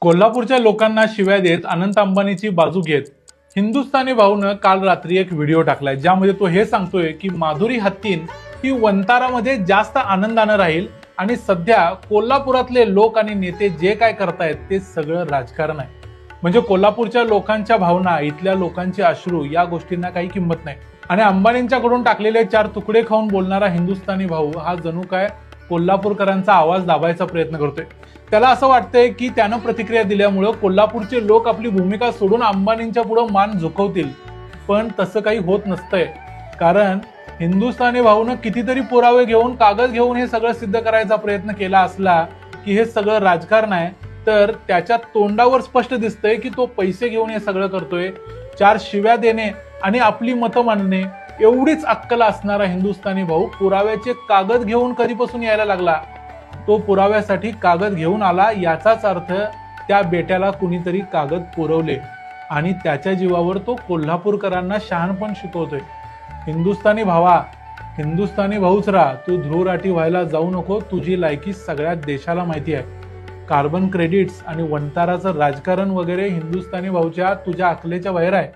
कोल्हापूरच्या लोकांना शिव्या देत अनंत अंबानीची बाजू घेत हिंदुस्थानी भाऊनं काल रात्री एक व्हिडिओ टाकलाय, ज्यामध्ये तो हे सांगतोय की माधुरी हत्तीन ही वंतारामध्ये जास्त आनंदानं राहील आणि सध्या कोल्हापुरातले लोक आणि नेते जे काय करतायत ते सगळं राजकारण आहे. म्हणजे कोल्हापूरच्या लोकांच्या भावना, इथल्या लोकांचे अश्रू या गोष्टींना काही किंमत नाही. आणि अंबानींच्याकडून टाकलेले 4 तुकडे खाऊन बोलणारा हिंदुस्थानी भाऊ हा जणू काय कोल्हापूरकरांचा आवाज दाबायचा प्रयत्न करतोय. त्याला असं वाटतंय की त्यानं प्रतिक्रिया दिल्यामुळं कोल्हापूरचे लोक आपली भूमिका सोडून अंबानींच्या पुढे मान झुकवतील. पण तसं काही होत नसतंय, कारण हिंदुस्थानी भाऊनं कितीतरी पुरावे घेऊन, कागद घेऊन हे सगळं सिद्ध करायचा प्रयत्न केला असला की हे सगळं राजकारण आहे, तर त्याच्या तोंडावर स्पष्ट दिसतंय की तो पैसे घेऊन हे सगळं करतोय. 4 शिव्या देणे आणि आपली मतं मांडणे एवढीच अक्कल असणारा हिंदुस्थानी भाऊ पुराव्याचे कागद घेऊन कधीपासून यायला लागला. तो पुराव्यासाठी कागद घेऊन आला, याचाच अर्थ त्या बेट्याला कुणीतरी कागद पुरवले आणि त्याच्या जीवावर तो कोल्हापूरकरांना शहाणपण शिकवतोय. हिंदुस्थानी भावा, हिंदुस्थानी भाऊच राहा, तू ध्रुवराठी व्हायला जाऊ नको. तुझी लायकी सगळ्या देशाला माहिती आहे. कार्बन क्रेडिट्स आणि वंताराचं राजकारण वगैरे हिंदुस्थानी भाऊच्या तुझ्या अकलेच्या बाहेर आहे.